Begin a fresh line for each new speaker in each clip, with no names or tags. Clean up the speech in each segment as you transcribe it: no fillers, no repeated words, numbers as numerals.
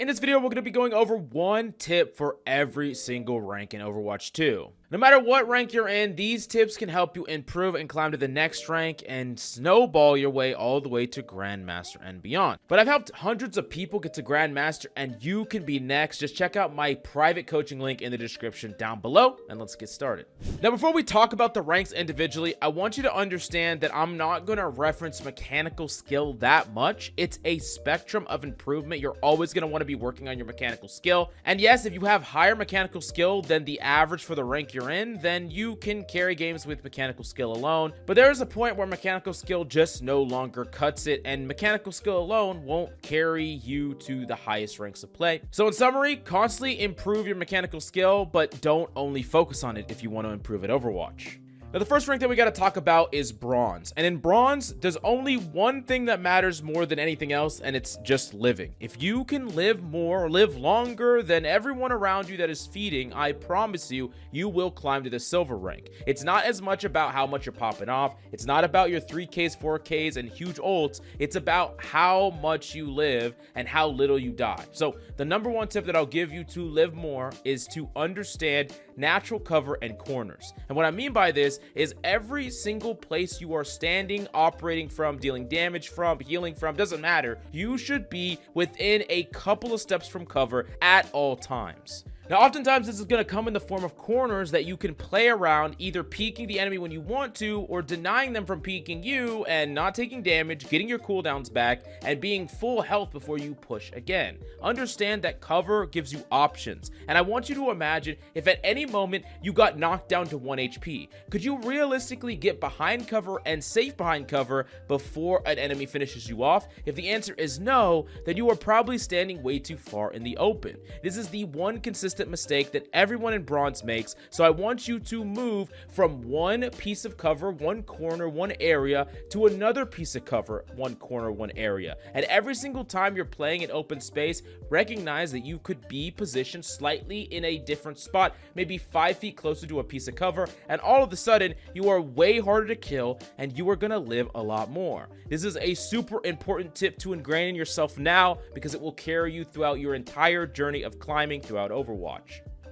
In this video, we're going to be going over one tip for every single rank in Overwatch 2. No matter what rank you're in, these tips can help you improve and climb to the next rank and snowball your way all the way to Grandmaster and beyond. But I've helped hundreds of people get to Grandmaster, and you can be next. Just check out my private coaching link in the description down below, and let's get started. Now, before we talk about the ranks individually, I want you to understand that I'm not going to reference mechanical skill that much. It's a spectrum of improvement. You're always going to want to be working on your mechanical skill. And yes, if you have higher mechanical skill than the average for the rank you're in, then you can carry games with mechanical skill alone. But there is a point where mechanical skill just no longer cuts it, and mechanical skill alone won't carry you to the highest ranks of play. So in summary, constantly improve your mechanical skill, but don't only focus on it if you want to improve at Overwatch. Now, the first rank that we got to talk about is Bronze. And in Bronze, there's only one thing that matters more than anything else, and it's just living. If you can live more or live longer than everyone around you that is feeding, I promise you, you will climb to the Silver rank. It's not as much about how much you're popping off. It's not about your 3Ks, 4Ks, and huge ults. It's about how much you live and how little you die. So the number one tip that I'll give you to live more is to understand natural cover and corners. And what I mean by this is every single place you are standing, operating from, dealing damage from, healing from, doesn't matter. You should be within a couple of steps from cover at all times. Now, oftentimes this is going to come in the form of corners that you can play around, either peeking the enemy when you want to, or denying them from peeking you and not taking damage, getting your cooldowns back, and being full health before you push again. Understand that cover gives you options, and I want you to imagine if at any moment you got knocked down to 1 HP, could you realistically get behind cover and safe behind cover before an enemy finishes you off? If the answer is no, then you are probably standing way too far in the open. This is the one consistent mistake that everyone in Bronze makes, so I want you to move from one piece of cover, one corner, one area, to another piece of cover, one corner, one area. And every single time you're playing in open space, recognize that you could be positioned slightly in a different spot, maybe 5 feet closer to a piece of cover, and all of a sudden you are way harder to kill and you are gonna live a lot more. This is a super important tip to ingrain in yourself now, because it will carry you throughout your entire journey of climbing throughout Overwatch.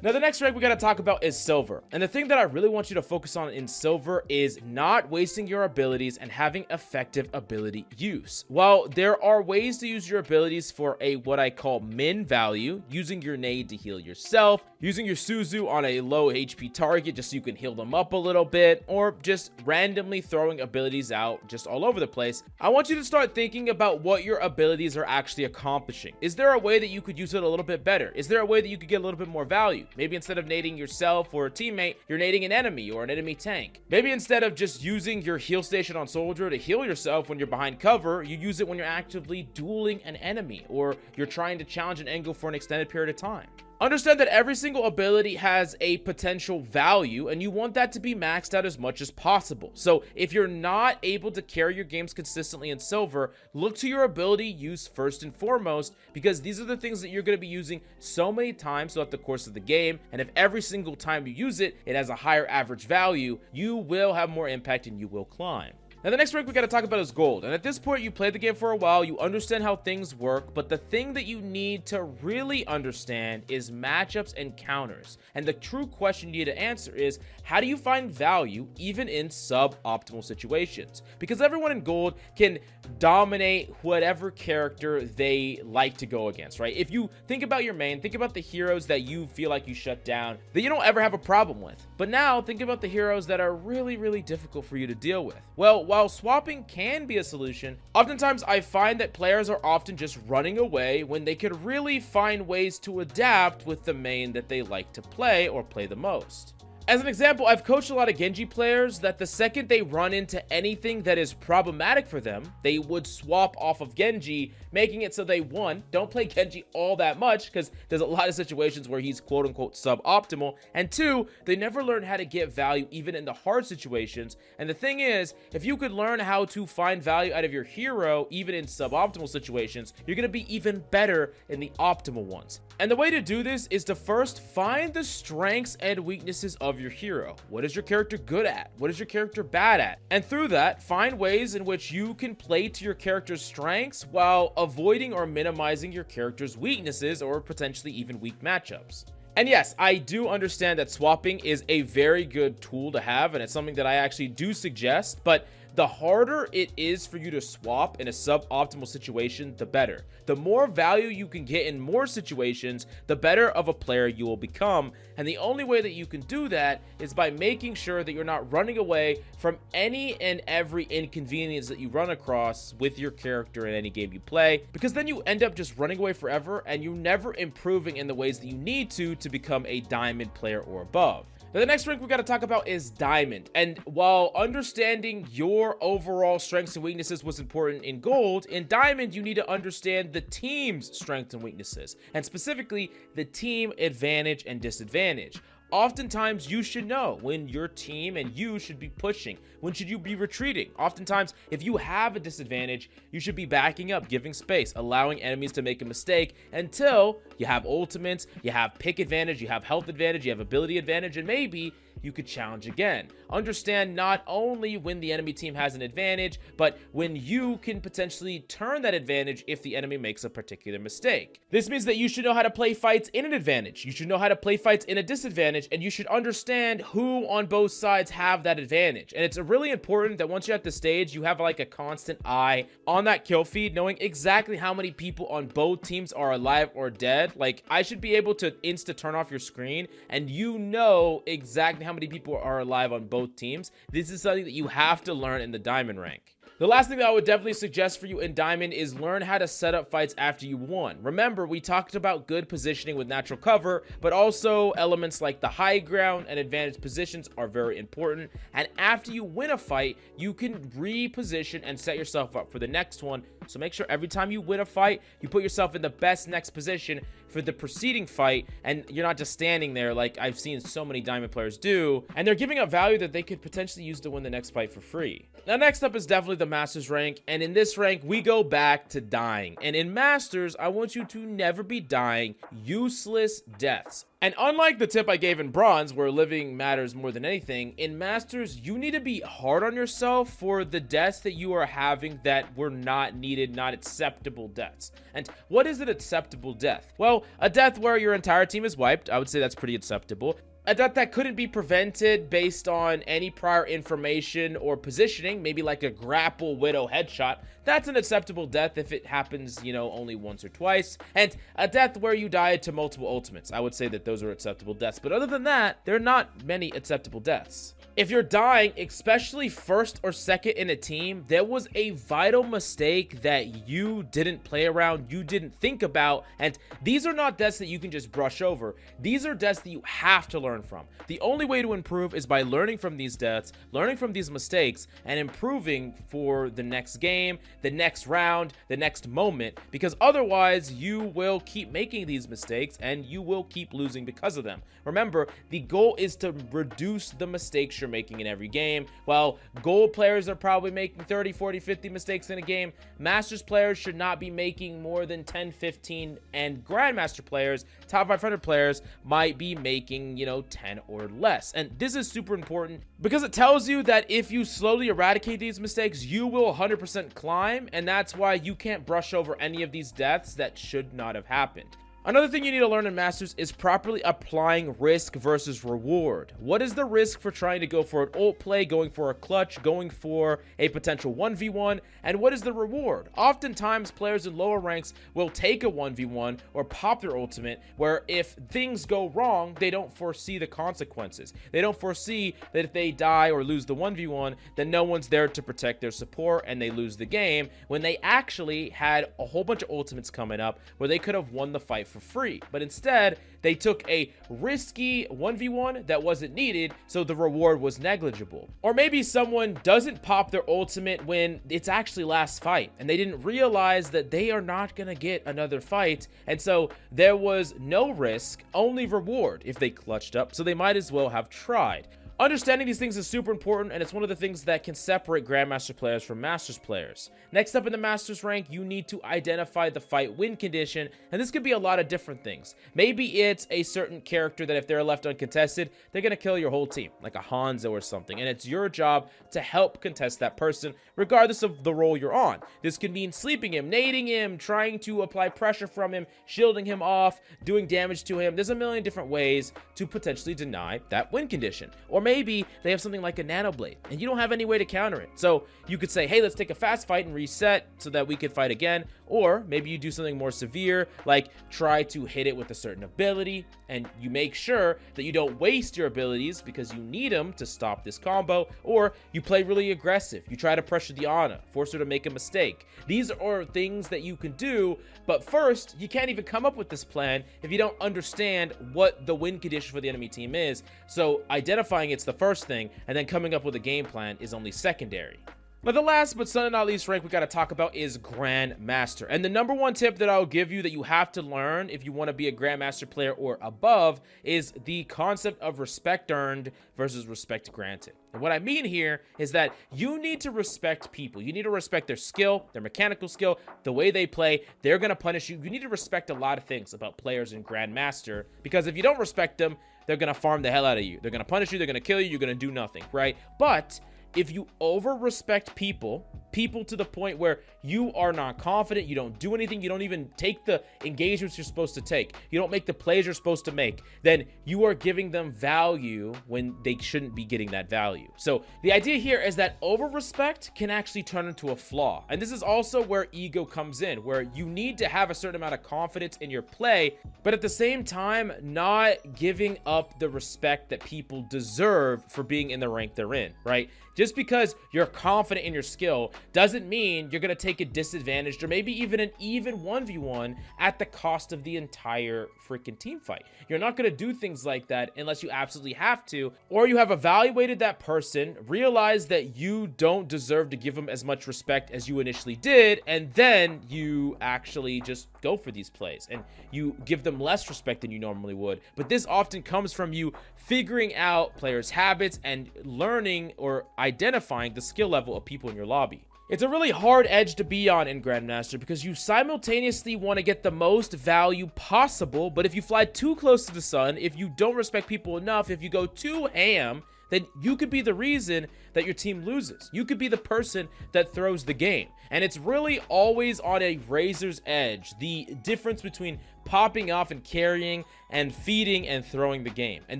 Now, the next rank we got to talk about is Silver. And the thing that I really want you to focus on in Silver is not wasting your abilities and having effective ability use. While there are ways to use your abilities for a what I call min value, using your nade to heal yourself, using your Suzu on a low HP target just so you can heal them up a little bit, or just randomly throwing abilities out just all over the place, I want you to start thinking about what your abilities are actually accomplishing. Is there a way that you could use it a little bit better? Is there a way that you could get a little bit more value? Maybe instead of nading yourself or a teammate, you're nading an enemy or an enemy tank. Maybe instead of just using your heal station on soldier to heal yourself when you're behind cover, you use it when you're actively dueling an enemy or you're trying to challenge an angle for an extended period of time. Understand that every single ability has a potential value, and you want that to be maxed out as much as possible. So if you're not able to carry your games consistently in Silver, look to your ability use first and foremost, because these are the things that you're going to be using so many times throughout the course of the game. And if every single time you use it, it has a higher average value, you will have more impact and you will climb. Now, the next rank we got to talk about is Gold. And at this point, you played the game for a while, you understand how things work, but the thing that you need to really understand is matchups and counters. And the true question you need to answer is, how do you find value even in suboptimal situations? Because everyone in Gold can dominate whatever character they like to go against, right? If you think about your main, think about the heroes that you feel like you shut down, that you don't ever have a problem with. But now, think about the heroes that are really, really difficult for you to deal with. Well, while swapping can be a solution, oftentimes I find that players are often just running away when they could really find ways to adapt with the main that they like to play or play the most. As an example, I've coached a lot of Genji players that the second they run into anything that is problematic for them, they would swap off of Genji, making it so they, one, don't play Genji all that much because there's a lot of situations where he's quote-unquote suboptimal, and two, they never learn how to get value even in the hard situations. And the thing is, if you could learn how to find value out of your hero even in suboptimal situations, you're going to be even better in the optimal ones. And the way to do this is to first find the strengths and weaknesses of of your hero. What is your character good at? What is your character bad at? And through that, find ways in which you can play to your character's strengths while avoiding or minimizing your character's weaknesses or potentially even weak matchups. And yes, I do understand that swapping is a very good tool to have, and it's something that I actually do suggest, but the harder it is for you to swap in a suboptimal situation, the better. The more value you can get in more situations, the better of a player you will become. And the only way that you can do that is by making sure that you're not running away from any and every inconvenience that you run across with your character in any game you play, because then you end up just running away forever and you're never improving in the ways that you need to become a diamond player or above. Now, the next rank we got to talk about is Diamond. And while understanding your overall strengths and weaknesses was important in Gold, in Diamond, you need to understand the team's strengths and weaknesses, and specifically the team advantage and disadvantage. Oftentimes, you should know when your team and you should be pushing. When should you be retreating? Oftentimes, if you have a disadvantage, you should be backing up, giving space, allowing enemies to make a mistake until you have ultimates, you have pick advantage, you have health advantage, you have ability advantage, and maybe you could challenge again. Understand not only when the enemy team has an advantage, but when you can potentially turn that advantage if the enemy makes a particular mistake. This means that you should know how to play fights in an advantage. You should know how to play fights in a disadvantage, and you should understand who on both sides have that advantage. And it's really important that once you're at the stage, you have like a constant eye on that kill feed, knowing exactly how many people on both teams are alive or dead. Like, I should be able to insta turn off your screen, and you know exactly how many people are alive on both teams. This is something that you have to learn in the Diamond rank. The last thing that I would definitely suggest for you in Diamond is learn how to set up fights after you won. Remember, we talked about good positioning with natural cover, but also elements like the high ground and advantage positions are very important. And after you win a fight, you can reposition and set yourself up for the next one. So make sure every time you win a fight, you put yourself in the best next position for the preceding fight, and you're not just standing there like I've seen so many Diamond players do, and they're giving up value that they could potentially use to win the next fight for free. Now, next up is definitely the Masters rank, and in this rank, we go back to dying. And in Masters, I want you to never be dying useless deaths. And unlike the tip I gave in Bronze, where living matters more than anything, in Masters, you need to be hard on yourself for the deaths that you are having that were not needed, not acceptable deaths. And what is an acceptable death? Well, a death where your entire team is wiped, I would say that's pretty acceptable. A death that couldn't be prevented based on any prior information or positioning, maybe like a grapple widow headshot. That's an acceptable death if it happens, you know, only once or twice. And a death where you died to multiple ultimates. I would say that those are acceptable deaths. But other than that, there are not many acceptable deaths. If you're dying, especially first or second in a team, there was a vital mistake that you didn't play around, you didn't think about, and these are not deaths that you can just brush over. These are deaths that you have to learn from. The only way to improve is by learning from these deaths, learning from these mistakes, and improving for the next game, the next round, the next moment, because otherwise you will keep making these mistakes and you will keep losing because of them. Remember, the goal is to reduce the mistakes you're making in every game. While gold players are probably making 30, 40, 50 mistakes in a game, Masters players should not be making more than 10, 15, and Grandmaster players, top 500 players, might be making, 10 or less. And this is super important because it tells you that if you slowly eradicate these mistakes, you will 100% climb, and that's why you can't brush over any of these deaths that should not have happened. Another thing you need to learn in Masters is properly applying risk versus reward. What is the risk for trying to go for an ult play, going for a clutch, going for a potential 1v1, and what is the reward? Oftentimes, players in lower ranks will take a 1v1 or pop their ultimate, where if things go wrong, they don't foresee the consequences. They don't foresee that if they die or lose the 1v1, then no one's there to protect their support and they lose the game, when they actually had a whole bunch of ultimates coming up where they could have won the fight for free. But instead, they took a risky 1v1 that wasn't needed, so the reward was negligible. Or maybe someone doesn't pop their ultimate when it's actually last fight, and they didn't realize that they are not gonna get another fight, and so there was no risk, only reward if they clutched up, so they might as well have tried. Understanding these things is super important, and it's one of the things that can separate Grandmaster players from Masters players. Next up in the Masters rank, you need to identify the fight win condition, and this could be a lot of different things. Maybe it's a certain character that if they're left uncontested, they're going to kill your whole team, like a Hanzo or something, and it's your job to help contest that person, regardless of the role you're on. This could mean sleeping him, nading him, trying to apply pressure from him, shielding him off, doing damage to him. There's a million different ways to potentially deny that win condition. Or maybe they have something like a nano blade and you don't have any way to counter it. So you could say, hey, let's take a fast fight and reset so that we could fight again. Or maybe you do something more severe, like try to hit it with a certain ability, and you make sure that you don't waste your abilities because you need them to stop this combo. Or you play really aggressive. You try to pressure the Ana, force her to make a mistake. These are things that you can do, but first, you can't even come up with this plan if you don't understand what the win condition for the enemy team is. So identifying it's the first thing, and then coming up with a game plan is only secondary. But the last but certainly not least rank we got to talk about is Grandmaster. And the number one tip that I'll give you that you have to learn if you want to be a Grandmaster player or above is the concept of respect earned versus respect granted. And what I mean here is that you need to respect people. You need to respect their skill, their mechanical skill, the way they play. They're going to punish you. You need to respect a lot of things about players in Grandmaster, because if you don't respect them, they're going to farm the hell out of you. They're going to punish you. They're going to kill you. You're going to do nothing, right? But if you over-respect people to the point where you are not confident, you don't do anything, you don't even take the engagements you're supposed to take, you don't make the plays you're supposed to make, then you are giving them value when they shouldn't be getting that value. So the idea here is that over-respect can actually turn into a flaw. And this is also where ego comes in, where you need to have a certain amount of confidence in your play, but at the same time, not giving up the respect that people deserve for being in the rank they're in, right? Just because you're confident in your skill doesn't mean you're going to take a disadvantaged or maybe even an even 1v1 at the cost of the entire freaking team fight. You're not going to do things like that unless you absolutely have to, or you have evaluated that person, realized that you don't deserve to give them as much respect as you initially did, and then you actually just go for these plays and you give them less respect than you normally would. But this often comes from you figuring out players' habits and learning or identifying the skill level of people in your lobby. It's a really hard edge to be on in Grandmaster because you simultaneously want to get the most value possible, but if you fly too close to the sun, if you don't respect people enough, if you go too ham, then you could be the reason that your team loses. You could be the person that throws the game. And it's really always on a razor's edge, the difference between popping off and carrying and feeding and throwing the game. And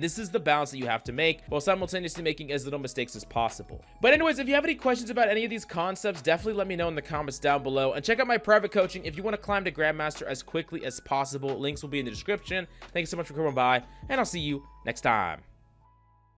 this is the balance that you have to make while simultaneously making as little mistakes as possible. But anyways, if you have any questions about any of these concepts, definitely let me know in the comments down below. And check out my private coaching if you want to climb to Grandmaster as quickly as possible. Links will be in the description. Thanks so much for coming by, and I'll see you next time.